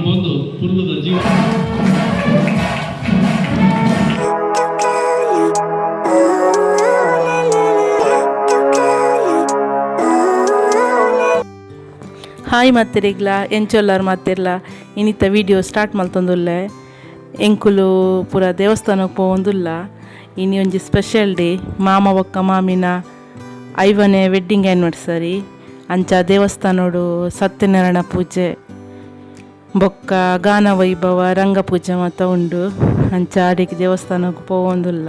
ಬಂದು ಫುಲ್ಲದ ಜೀವ. Hi ಮತ್ತಿರಿಗ್ಲ ಎಂಚೊಲ್ಲಾರು ಮಾತಿರ್ಲ ಇನ್ನಿತ್ತ video start ಮಲ್ತೊಂದುಲ್ಲೆ ಎಂಕುಲು ಪೂರ ದೇವಸ್ಥಾನಕ್ಕೆ ಪೋವೊಂದುಲ್ಲ. ಇನ್ನು ಒಂಜಿ ಸ್ಪೆಷಲ್ ಡೇ ಮಾಮ ಬೊಕ್ಕ ಮಾಮಿನ 5ನೇ ವೆಡ್ಡಿಂಗ್ ಆ್ಯನಿವರ್ಸರಿ. ಅಂಚ ದೇವಸ್ಥಾನೋಡು ಸತ್ಯನಾರಾಯಣ ಪೂಜೆ ಬೊಕ್ಕ ಗಾನ ವೈಭವ ರಂಗ ಪೂಜೆ ಮಾತ ಉಂಡು. ಅಂಚ ಆಡಿಗೆ ದೇವಸ್ಥಾನಕ್ಕೆ ಪೋವೊಂದುಲ್ಲ.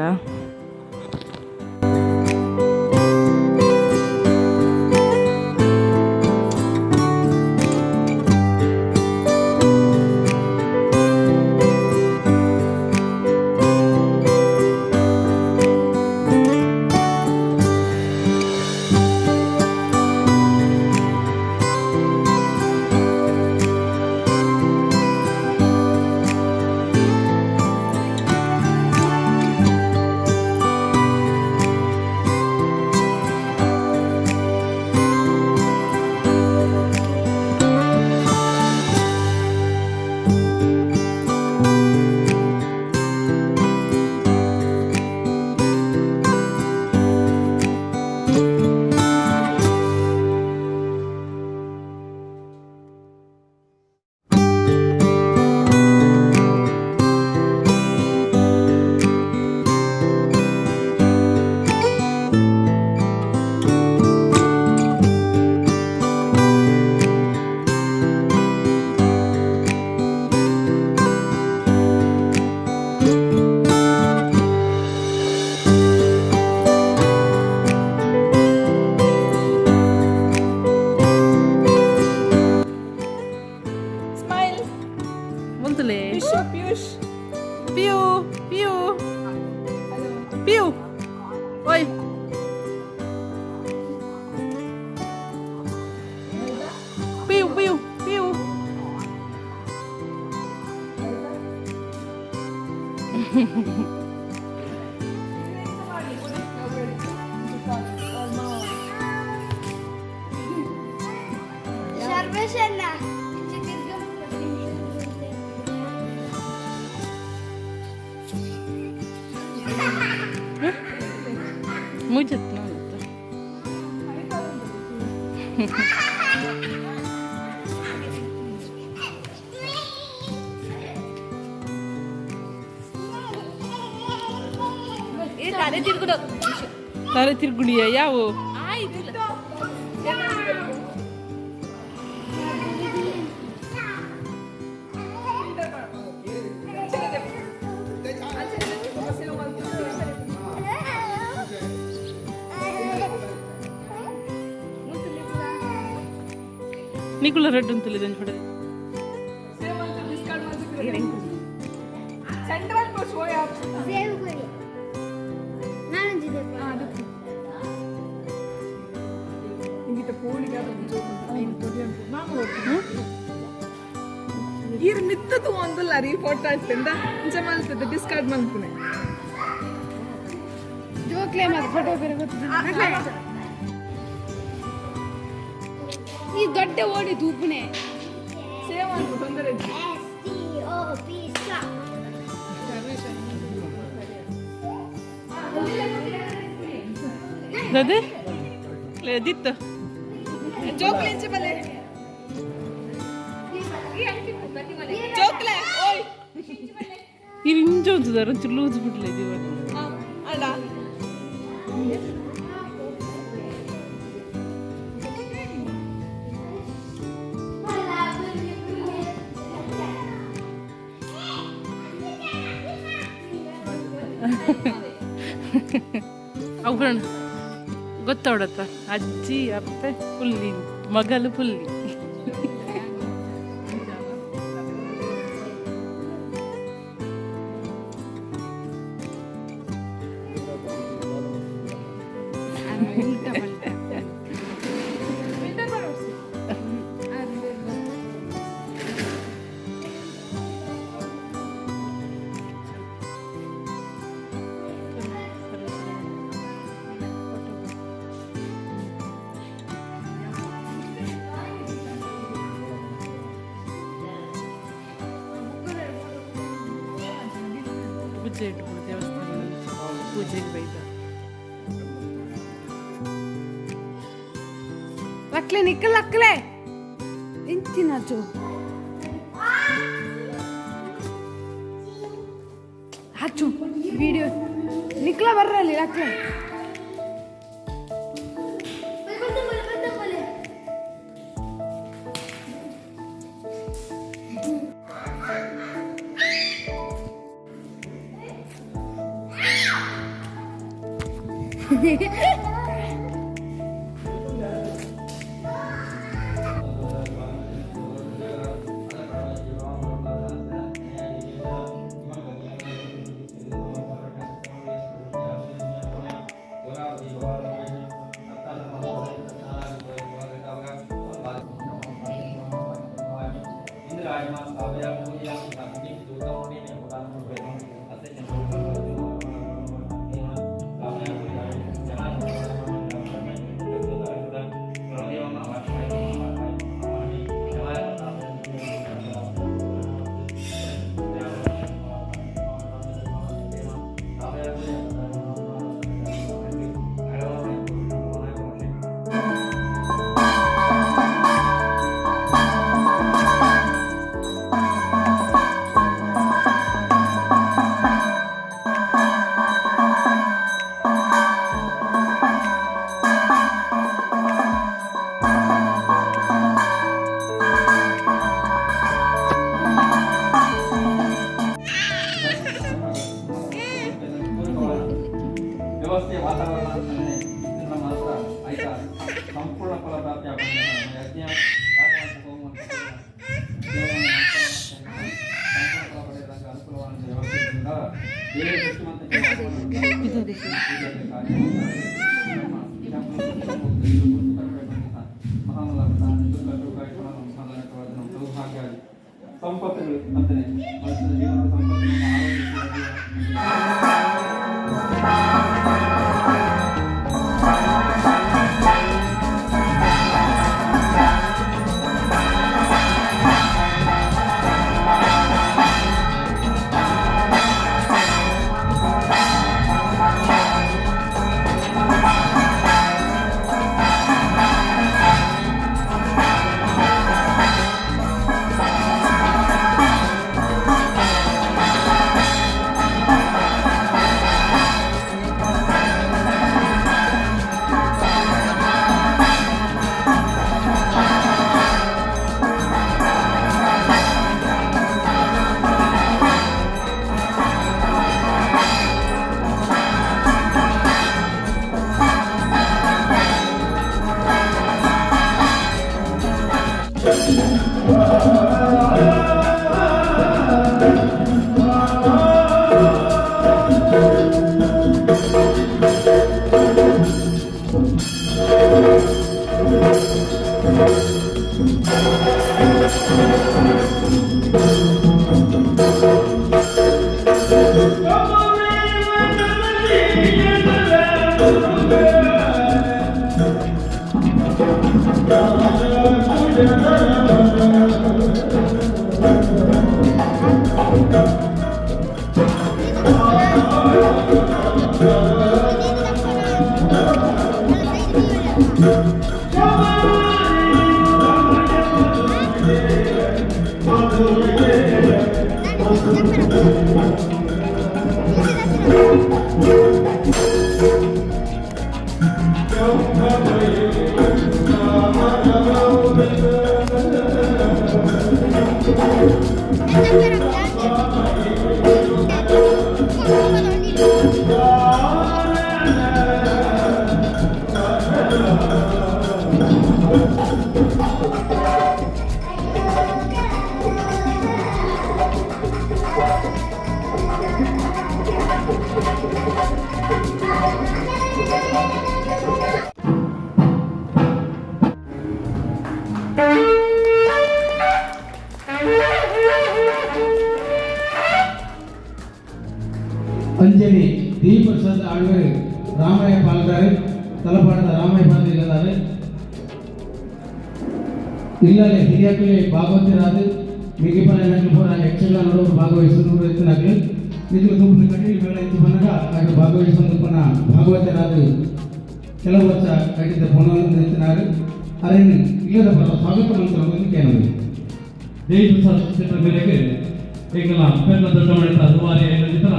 Piu, piu, piu, oi. Piu, piu, piu. Sarveshana. Muchas no. Tare tirgudiya yawo. ನಿಕುಲ ರೆಡ್ ಅಂತಲೇ ದಂಜ ಪಡೆ ಸೇವಂತ ಬಿಸ್ಕಟ್ ಮಾಡ್ತಿದ್ರೆ ಸೆಂಟ್ರಲ್ ಪೋ ಸೋಯಾ ಸೇವ್ ಕೊಡಿ ನಾನು ಜಿದೆ ಅದು ಇಂಗಿತ ಪೋಳಿಗೆ ಅದು ಜೋಕು ಐನ್ ತೊಡಿ ಅಂತ ಮಾಮು ಈರ್ ಮಿತ್ತದು ಒಂದಲ್ಲ ರೀ ಫೋಟೋ ಆಗ್ತಂದ ಇಂಚ ಮಲ್ತದ ಡಿಸ್ಕಾರ್ಡ್ ಮಲ್ಪುನೆ ಜೋಕ್ಲೆ ಮತ್ತೆ ಫೋಟೋ ಬೇರೆ ಗೊತ್ತಿಲ್ಲ ಈ ಗಡ್ಡೆ ಓಡಿ ದೂಪನೆ ಸೇವ್ ಅಂತ ತೊಂದರೆ STOP ಸ್ಟಾಪ್ ದದೆ ಲೇ ದಿತ್ತ ಜೋಕ್ಲೆ ಇಂಚ ಬಲೆ ಜೋಕ್ಲೆ ಓಯ್ ಇರು ಇಂಚ ಒಂಚದಾರ ಒಂಚೂರು ಲೂಸ್ ಬಿಡ್ಲೆ ಜೀವ ಅಲ್ಲ ಅವು ಗೊತ್ತವಡತ್ತ ಅಜ್ಜಿ ಅಪ್ಪೆ ಪುಲ್ಲಿ ಮಗಲು ಪುಲ್ಲಿ ಪೂಜೆ ಇಟ್ಕೊಂಡು ದೇವಸ್ಥಾನದಲ್ಲಿ ಪೂಜೆಗೆ ಬೈದ ಲಕ್ಲೆ ನಿಕ್ಕಲ್ ಲಕ್ಲೆ ಇಂಚಿನಾಚು ಹಚ್ಚು ವಿಡಿಯೋ ನಿಕ್ಲ ಬರ್ರಲ್ಲಿ ಲಕ್ಲೆ ವ್ಯವಸ್ಥೆಯ ವಾತಾವರಣ ಅಂತಂದರೆ ಇದನ್ನು ಮಾತ್ರ ಆಯ್ತಾ ಸಂಪೂರ್ಣ ಫಲಪ್ರಾಪ್ತಿ ಆಗ್ತದೆ. ಯಜ್ಞ ಯಾಗವನ್ನು ಹೋಗುವಂಥ ಸಂಪೂರ್ಣ ಫಲ ಪಡೆಯದಂಗೆ ಅನುಕೂಲವಾದ ವ್ಯವಸ್ಥೆಯಿಂದ ಬೇರೆ ಶಕ್ತಿವಂತ ಸಂಪತ್ತುಗಳು ಅಂತಾನೆ ಮನುಷ್ಯನ ಜೀವನದ ಸಂಪತ್ತನ್ನು ಅಂಜಲಿ ದೀಪಸದ ಆಳ್ವೆ ರಾಮಯ್ಯ ಪಾಲ್ಗಾರೆ ತಲಪಾಡದ ರಾಮಯ್ಯ ಪಾಲ್ ಇಲ್ಲದಾರೆ ಇಲ್ಲಲೆ ಹಿರಿಯಕಲೆ ಭಾಗವತರಾದ ಮಿಗಿಪನ ನಗರ ಯಕ್ಷಗಾನ ಭಾಗವಹಿಸಿದವರು ರೈತನಾಗಲಿ ನಿಜ ತೂಪು ಕಟ್ಟಿ ಬೇಡ ಇತ್ತು ಬಂದಾಗ ಅక్కడ ಭಾಗವಹಿಸಿಕೊಂಡು ಪುನಃ ಭಾಗವತರಾದ ಕೆಲವು ವರ್ಷ ಕಟ್ಟಿದ ಪುನಃ ಅರಣ್ಯ ಇಲ್ಲದ ಪರ ಸ್ವಾಗತ ಮಂತ್ರವನ್ನು ಕೇಳಬೇಕು. ದೇವಿ ಪ್ರಸಾದ್ ಕ್ಷೇತ್ರ ಮೇರೆಗೆ ಈಗಲ ಪೆನ್ನ ದೊಡ್ಡ ಮಾಡಿದ ದುವಾರಿ ಐದರ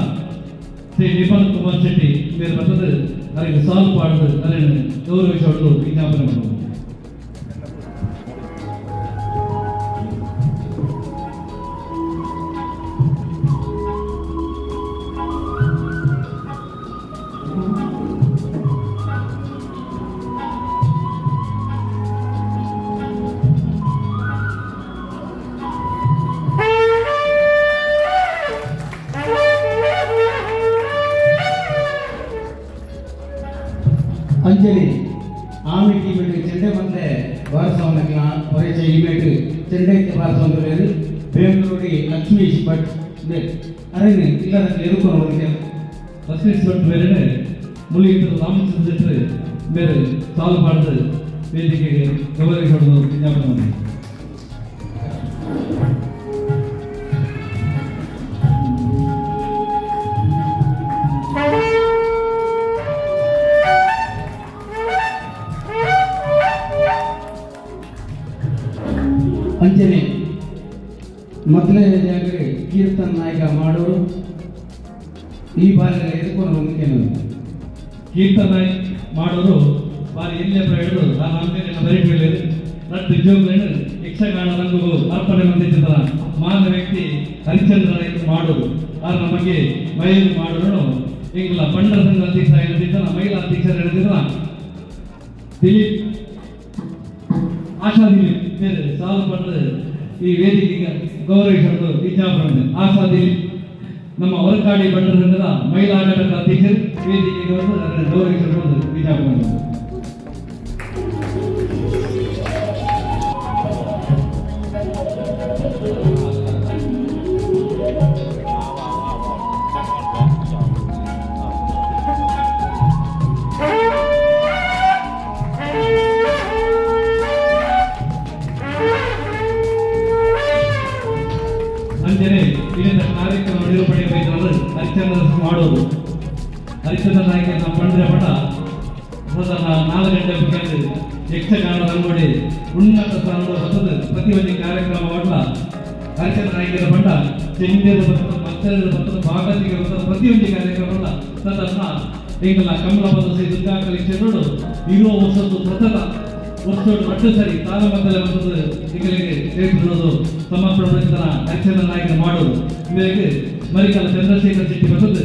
ಶ್ರೀ ನಿಪಲ್ ಕುಮಾರ್ ಶೆಟ್ಟಿ ಮೇರೆ ಬರ್ತದೆ ಅವರಿಗೆ ಸಾಲ್ವ್ ಪಾಡ್ದು ಅದನ್ನು ಗೌರವಿಸಿ ಹೊಡೆದು ವಿಜ್ಞಾಪನೆ ಮಾಡೋದು. ಅಂಜಲಿ ಆಮಿ ಟೀಮೆಟ್ ಚೆಂಡೆ ಬಂದೆ ವಾರಸವನ್ನ ಪರಿಚಯ ಇಮೇಟ್ ಚೆಂಡೆ ವಾರಸವಂತ ಬೇರೆ ಬೆಂಗಳೂರಿ ಲಕ್ಷ್ಮೀಶ್ ಭಟ್ ಅರಣ್ಯ ಇಲ್ಲದ ಎದುರ್ಕೊಂಡು ಲಕ್ಷ್ಮೀಶ್ ಭಟ್ ಬೇರೆ ಮುಳುಗಿದ್ರು ರಾಮಚಂದ್ರ ಶೆಟ್ಟಿ ಬೇರೆ ಸಾಲ್ವ್ ಮಾಡಿದ ವೇದಿಕೆಗೆ ಗೌರವಿಸಿ ಹೊಡೆದು ವಿಜ್ಞಾಪನೆ ಮಾಡಿ. ಅಂಜನೆ ಮೊದಲನೇ ಜಾಗರೆ ಕೀರ್ತನ್ ನಾಯಕ ಮಾಡೋರು ಈ ಬಾರಿ ಎದುರ್ಕೊಂಡು ಹೋಗ್ತೇನೆ. ಕೀರ್ತನ ಮಾಡೋರು ಬಾರಿ ಎಲ್ಲೇ ಹೇಳಿದ್ರು ನಾನು ಅಂಗಡಿನ ಬರೀ ಹೇಳಿದ್ರು ರಟ್ಟು ಜೋಗ್ಲೇನು ಯಕ್ಷಗಾನ ರಂಗು ಅರ್ಪಣೆ ಹೊಂದಿದ್ದ ಮಾನ ವ್ಯಕ್ತಿ ಹರಿಚಂದ್ರ ಮಾಡೋದು ಆದ್ರೆ ನಮಗೆ ಮಹಿಳೆ ಮಾಡೋರು ಈಗಲ್ಲ ಬಂಡರ ಸಂಘ ಅಧ್ಯಕ್ಷ ಹೇಳಿದ್ದ ಮಹಿಳಾ ಅಧ್ಯಕ್ಷರು ಹೇಳಿದ್ರ ದಿಲೀಪ್ ಆಶಾ ದಿಲೀಪ್ ಬೇರೆ ಸಾಲು ಪಡೆದು ಈ ವೇದಿಕೆಗೆ ಗೌರವಿಸಲು ವಿಜ್ಞಾಪನೆ. ಆಶಾ ದಿಲೀಪ್ ನಮ್ಮ ಹೊರಕಾಡಿ ಬಂಡರ ಸಂಘದ ಮಹಿಳಾ ಘಟಕದ ಅಧ್ಯಕ್ಷರು ವೇದಿಕೆಗೆ ಗೌರವಿಸಲು ವಿಜ್ಞಾಪನೆ. ಅಂಜನೆ ಇಲ್ಲಿಂದ ಕಾರ್ಯಕ್ರಮ ನಿರೂಪಣೆ ಬೈದ್ರೆ ಹರಿಚಂದ್ರ ಮಾಡೋದು ಹರಿಚಂದ್ರ ನಾಯಕ ನಮ್ಮ ಪಂಡ್ರೆ ಮಠ ಸಾಧಾರಣ 4 ಗಂಟೆ ಮುಖ್ಯ ಯಕ್ಷಗಾನ ರಂಗೋಡಿ ಉನ್ನತ ಸ್ಥಾನದ ಹೊಸದು ಪ್ರತಿಯೊಂದು ಕಾರ್ಯಕ್ರಮ ಮಾಡಲ ಹರಿಚಂದ್ರ ನಾಯಕರ ಪಂಡ ಚೆಂಡೆದ ಬರ್ತದ ಮತ್ತದ ಬರ್ತದ ಭಾಗತಿಗೆ ಬರ್ತದ ಪ್ರತಿಯೊಂದು ಕಾರ್ಯಕ್ರಮ ಸಾಧಾರಣ ಈಗಲ್ಲ ಕಮಲಾಪದ ಶ್ರೀ ದುರ್ಗಾ ಕಲೆಕ್ಷನ್ ಇರುವ ಹೊಸದು ಸತತ ವರ್ಷೋಡು ಒಟ್ಟು ಸರಿ ತಾಲಮದ್ದಲೆ ಬಂದದ್ದು ಈಗಲಿಗೆ ತಿಳಿಸಿರೋದು ಸಮರ್ಪಣೆ ಹರಿಚಂದ್ರ ನಾಯಕ ಮಾಡೋದು ಇವರಿಗೆ ಮರಿಕಾಲ ಚಂದ್ರಶೇಖರ್ ಶೆಟ್ಟಿ ಬಂದದ್ದು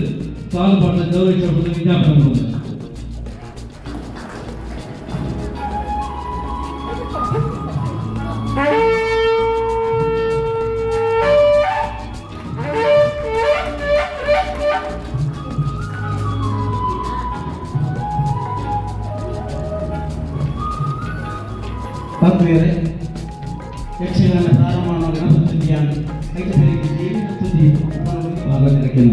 ಸಾಲು ಪಾಠ ಗೌರವಿಸುವುದು ವಿಜ್ಞಾಪನೆ ಮಾಡೋದು. ಆತ್ಮೀಯರೇ, ಯಕ್ಷಗಾನ ಪ್ರಾರಂಭ ಮಾಡುವ ಸುದ್ದಿಯಾಗಿ ಸುದ್ದಿ ಭಾಗವತಕ್ಕೆ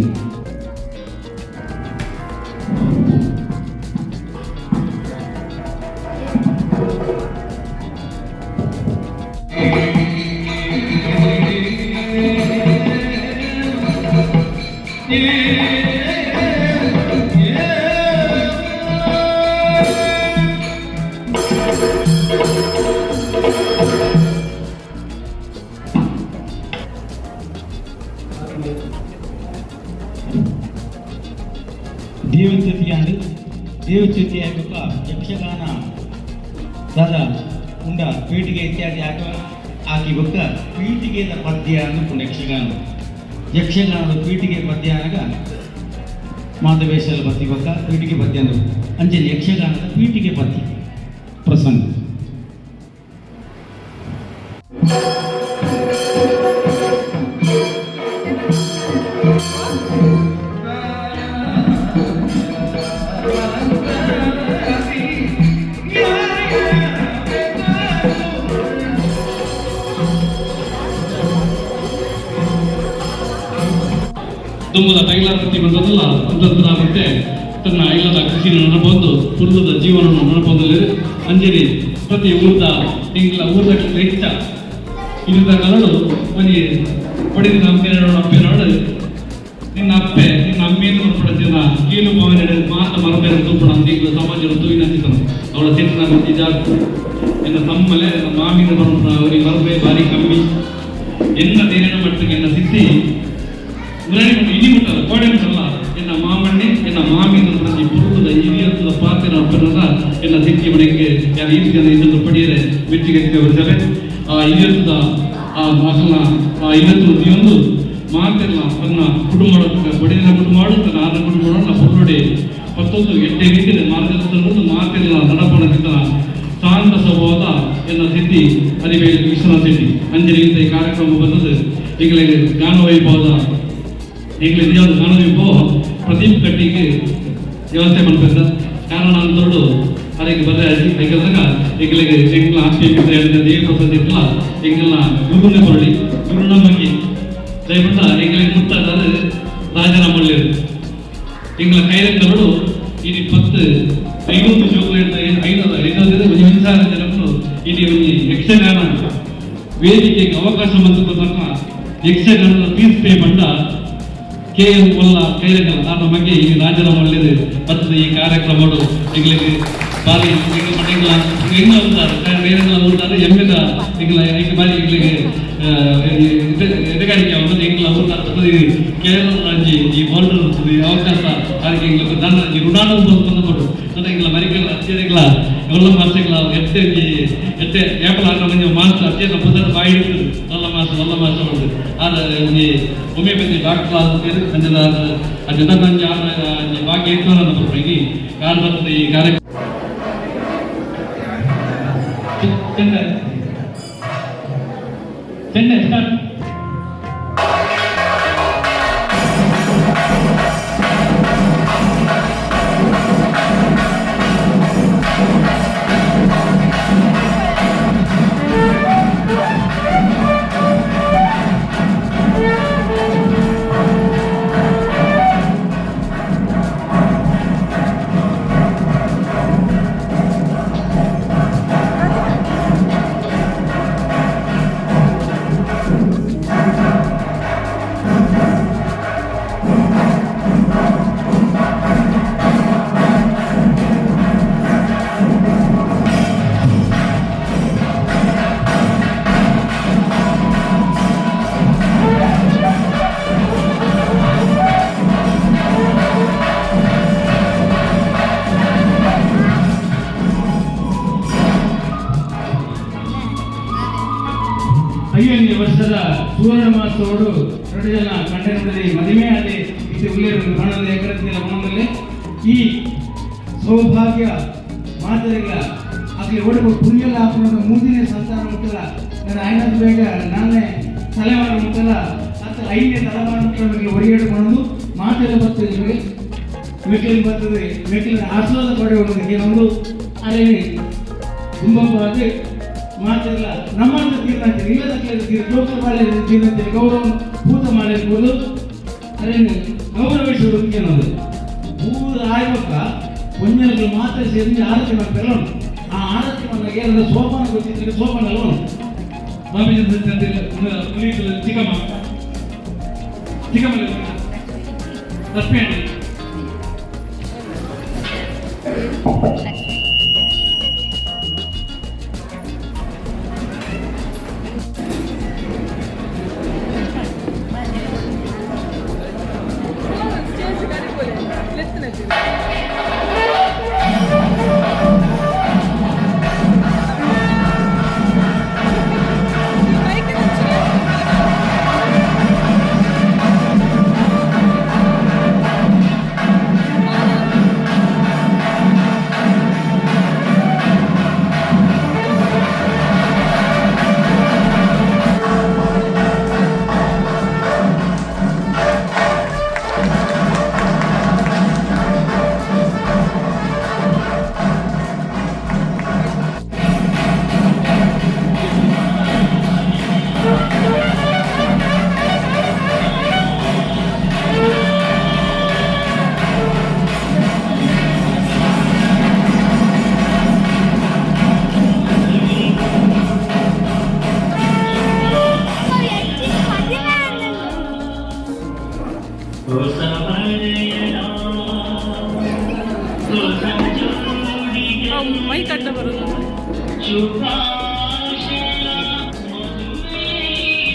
ದೇವಚ್ಯುತಿಯಾಗ ಯಕ್ಷಗಾನ ದಾದ ಉಂಡ ಪೀಠಿಗೆ ಇತ್ಯಾದಿ ಹಾಕಿ ಬೊಕ್ಕ ಪೀಠಿಗೆದ ಪದ್ಯ ಅನ್ನು ಯಕ್ಷಗಾನದ ಪೀಠಿಗೆ ಪದ್ಯ ಅನ್ನಗ ಮಾಧವೇಶ್ವರ ಬತ್ತಿ ಬೊಕ್ಕ ಪೀಠಿಗೆ ಪದ್ಯ ಅಂದ್ರೆ ಅಂಜಲಿ ಯಕ್ಷಗಾನದ ಪೀಠಿಗೆ ಪದ್ಯ ಪ್ರಸಂಗ. ದುಂಬದ ಕೈಲಾಕೃತಿ ಬಂದದಲ್ಲ ಅಂತಂತ್ರ ಮತ್ತೆ ತನ್ನ ಇಲ್ಲದ ಕೃಷಿನ ನೆನಪೊಂದು ಪುರ್ಲದ ಜೀವನವನ್ನು ನೆನಪೊಂದಲಿ ಅಂಜಲಿ ಪ್ರತಿ ಊರ್ದ ಹಿಂಗಿಲ್ಲ ಊರ್ದಕ್ಕೆ ಹೆಚ್ಚ ಇಲ್ಲಿಂದ ಕರಳು ಮನಿ ಪಡೆದ ಅಪ್ಪೆ ನೋಡು ಇನ್ನು ಅಪ್ಪೆ ಇನ್ನು ಅಮ್ಮಿಯನ್ನು ಹೊರಪಡಿಸಿದ ಕೀಲು ಭಾವನೆ ಮಾತ ಮರಬೇರೆ ತೂಪಣ ಈಗ ಸಮಾಜದ ತೂವಿನ ಚಿತ್ರ ಅವಳ ಚಿತ್ರ ಜಾಸ್ತಿ ಎನ್ನ ತಮ್ಮಲೆ ಮಾಮಿನ ಅವರಿಗೆ ಬರಬೇ ಭಾರಿ ಕಮ್ಮಿ ಎನ್ನ ದೇರಿನ ಮಟ್ಟಿಗೆ ಎನ್ನ ಸಿದ್ಧಿ ಉರಣಿ ಇಡಿ ಮುಟ್ಟಲ್ಲ ಕೋಡೆ ಮುಟ್ಟಲ್ಲ ಎನ್ನ ಮಾಮಣ್ಣೆ ಎನ್ನ ಮಾಮಿನ ಪ್ರತಿ ಪುರುದ ಹಿರಿಯದ ಪಾತ್ರ ಅಪ್ಪನದ ಎನ್ನ ಸಿಕ್ಕಿ ಮನೆಗೆ ಯಾರು ಈ ಜನ ಇದನ್ನು ಪಡೆಯರೆ ಮೆಚ್ಚಿಗೆ ಬರ್ತವೆ ಆ ಹಿರಿಯದ ಆ ಮಕ್ಕಳ ಆ ಇವತ್ತು ಒಂದು ಮಾತೆಲ್ಲ ತನ್ನ ಕುಟುಂಬ ಬಡಿನ ಕುಟುಂಬ ತನ್ನ ಆದ ಕುಟುಂಬ ಪುರುಡಿ ಮತ್ತೊಂದು ಎಟ್ಟೆ ರೀತಿಯ ಮಾರ್ಗದರ್ಶನ ಮಾತೆಲ್ಲ ನಡಪಣದಿಂದ ಶಾಂತ ಸ್ವಭಾವದ ಎನ್ನ ಸಿದ್ಧಿ ಅರಿವೇಲು ವಿಶ್ವನಾಥ್ ಶೆಟ್ಟಿ ಅಂಜಲಿಗಿಂತ ಈ ಕಾರ್ಯಕ್ರಮ ಬಂದದ್ದು ಈಗಲೇ ಗಾನ ವೈಭವದ ಈಗಲೇ ನಿಜವಾದ ಗಾನ ವೈಭವ ಪ್ರದೀಪ್ ಕಟ್ಟಿಗೆ ವ್ಯವಸ್ಥೆ ಮಾಡ್ತಿದ್ದ ಕಾರಣ ಅಂತಂದು ಅದಕ್ಕೆ ಬರೇ ಯಾಕಂದಾಗ ಈಗಲಿಗೆ ಎಂಗ್ಲ ಆಸ್ಪತ್ರೆ ದೇವ ಪ್ರಸಾದ ಇತ್ತಲ್ಲ ಈಗೆಲ್ಲ ಗುರುನ ಬರಲಿ ಗುರುನ ಬಗ್ಗೆ ದಯವಿಟ್ಟ ಈಗಲೇ ಮುತ್ತಾದ್ರೆ ರಾಜರಾಮಳ್ಳಿ ಈಗಲ ಕೈರಂಗಗಳು ಇದು 500 ಜೋಗುಗಳು 500 ಹಿಂಸಾರ ಜನರು ಇಲ್ಲಿ ಒಂದು ಯಕ್ಷಗಾನ ವೇದಿಕೆಗೆ ಅವಕಾಶ ಬಂದ ತನಕ ಯಕ್ಷಗಾನದ ಫೀಸ್ ಪೇ ಬಂಡ KM ಕೊಲ್ಲ ಕೈರಂಗಲ್ ನನ್ನ ಬಗ್ಗೆ ಈ ರಾಜರಾಮಳ್ಳಿ ಮತ್ತು ಈ ಕಾರ್ಯಕ್ರಮಗಳು ಈಗಲಿಗೆ ಬಾರಿ ಹೆಂಗ ಹೋಗ್ತಾರೆ ಎಮ್ಮೆದ ಈಗಲ ಈಗ ಬಾರಿ ಈಗಲಿಗೆ ಎದಗಾರಿಕೆ ಅವರದ್ದು ಎಂಗ್ಲ ಅವ್ರ ಕೇರಳ ರಾಜ್ಯ ಈ ಬಾರ್ಡರ್ ಅವಕಾಶ ಅದಕ್ಕೆ ಎಂಗ್ಲ ನನ್ನ ಈ ಋಣಾನುಭವ ಬಂದ್ಬಿಟ್ಟು ನನ್ನ ಎಂಗ್ಲ ಮರಿಗಳ ಅತ್ಯದಿಗಳ ಎಲ್ಲ ಮಾಸಗಳ ಎಟ್ಟೆ ಏಪಲ ಮಂದಿ ಮಾಸ ಅತ್ಯಂತ ಪುದರ್ ಬಾಯಿ ಇರ್ತದೆ ಎಲ್ಲ ಮಾಸ ಬಂದು ಆದರೆ ಒಮ್ಮೆ ಬಂದು ಡಾಕ್ಟರ್ ಅಂಜದ ಅಜದ ನಂಜಿ ಭಾಗ್ಯ ಇತ್ತು ನನ್ನ ಈ ಕಾರಣದ ಈ ಕಾರ್ಯಕ್ರಮ ಚೆಂಡೆ ಸ್ಟಾರ್ಟ್ ಐದನೇ ವರ್ಷದ ಸುವರ್ಣ ಮಹೋತ್ಸವಗಳು 2 ಜನ ಕಂಡನದಲ್ಲಿ ಮದುವೆ ಅಲ್ಲಿ ಇದು ಉಳ್ಳೇರು ಕಾಣದ ಏಕರತಿಯ ಮನದಲ್ಲಿ ಈ ಸೌಭಾಗ್ಯ ಮಾತರಿಗಳ ಆಗಲಿ ಒಡಗು ಪುಣ್ಯಲ ಹಾಕೊಂಡು ಮುಂದಿನ ಸಂತಾನ ಮುಟ್ಟಲ್ಲ ನನ್ನ ಐನದು ಬೇಗ ನಾನೇ ತಲೆಮಾರು ಮುಟ್ಟಲ್ಲ ಅಥವಾ 5ನೇ ತಲೆಮಾರು ಮುಟ್ಟಲು ಒರಿಯಾಡಿಕೊಂಡು ಮಾತೆಲ್ಲ ಬರ್ತದೆ ನಿಮಗೆ ಮೆಕ್ಕಲಿಗೆ ಬರ್ತದೆ ಮೆಕ್ಕಲಿನ ಆಸ್ವಾದ ಪಡೆ ಹೋಗೋದಕ್ಕೆ ಒಂದು ಅಲ್ಲಿ ತುಂಬವಾಗಿ ಮಾತೆಲ್ಲ ನಮ್ಮಂತ ತೀರ್ಮಾನ ಇಲ್ಲದಕ್ಕೆ ಜೋಕರ್ ಮಾಡಿ ತೀರ್ಮಾನ ಗೌರವ ಭೂತ ಮಾಡಿರ್ಬೋದು ಅದನ್ನು ಗೌರವಿಸುವುದಕ್ಕೆ ಅನ್ನೋದು ಊರ ಆಯ್ವಕ್ಕ ಒಂಜನಗಳು ಮಾತ್ರ ಸೇರಿ ಆರತಿ ಮಾಡ್ತಾರಲ್ಲ ಆ ಆರತಿ ಮಾಡಿದಾಗ ಏನಾದ್ರು ಸೋಪಾನ ಗೊತ್ತಿದ್ರೆ ಸೋಪಾನ ಅಲ್ವ ಚಿಕ್ಕಮ್ಮ ಲಕ್ಷ್ಮಿ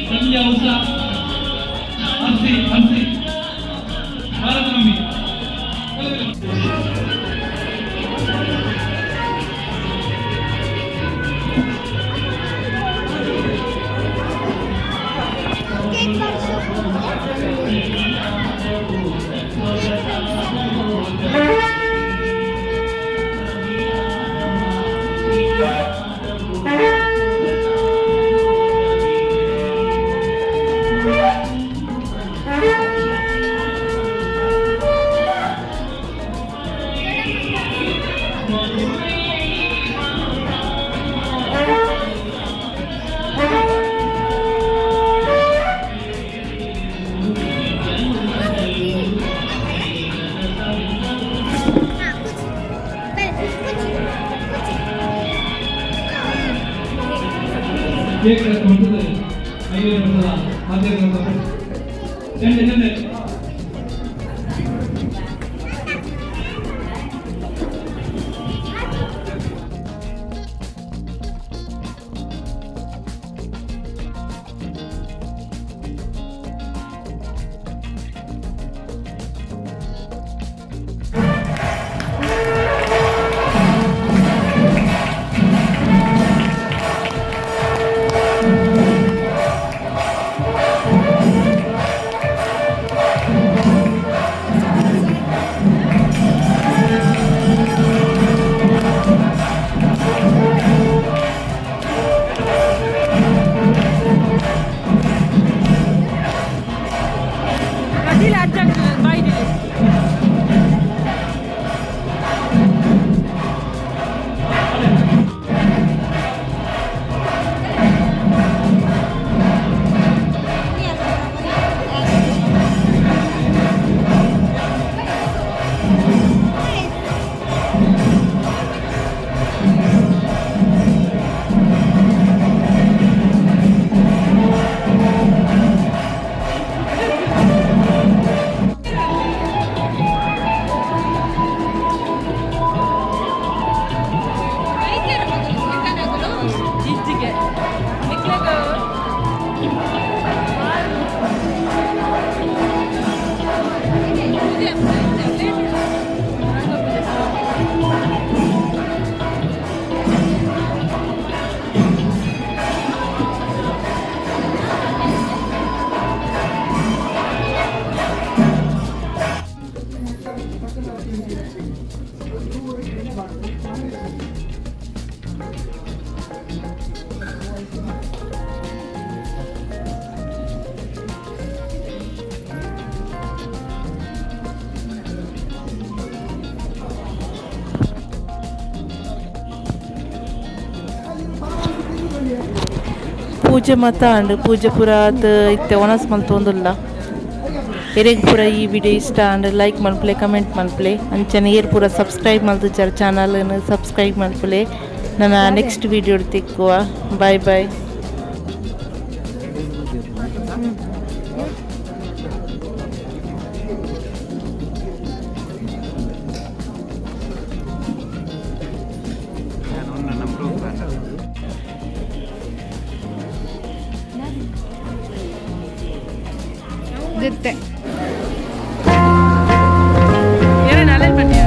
ಸಂಧ್ಯಾ ಉಷಾ ಹಂಸಿ ಹಂಸಿ ಭಾರತ ಮಮ್ಮಿ ಕೇಕ್ ಬಾಕ್ಸ್ ಕೇಕ್ ಕೊಡ್ತದೆ 5 ವರ್ಷದ ಆಚರಣೆ ಚೆಂಡೆ ಚೆಂಡೆ ಪೂಜೆ ಮಾತ ಅಂಡ್ ಪೂಜೆ ಪೂರ ಇತ್ತೆ ಒಣಸ್ ಮಲ್ತೊಂದುಲ್ಲ ಎರೆಗ್ ಪೂರ ಈ ವಿಡಿಯೋ ಇಷ್ಟ ಅಂಡ್ ಲೈಕ್ ಮಲ್ಪಲೆ ಕಮೆಂಟ್ ಮಲ್ಪಲೆ ಅಂಚನೆ ಏರ್ ಪೂರ ಸಬ್ಸ್ಕ್ರೈಬ್ ಮಲ್ತುಜಾರ ಚಾನಲ್ನ ಸಬ್ಸ್ಕ್ರೈಬ್ ಮಲ್ಪಲೆ ನನ್ನ ನೆಕ್ಸ್ಟ್ ವಿಡಿಯೋ ತಿಕ್ಕುವ ಬಾಯ್ ಬಾಯ್. ಜೊತೆ ಏನೇ ನಾಳೆ ಬನ್ನಿ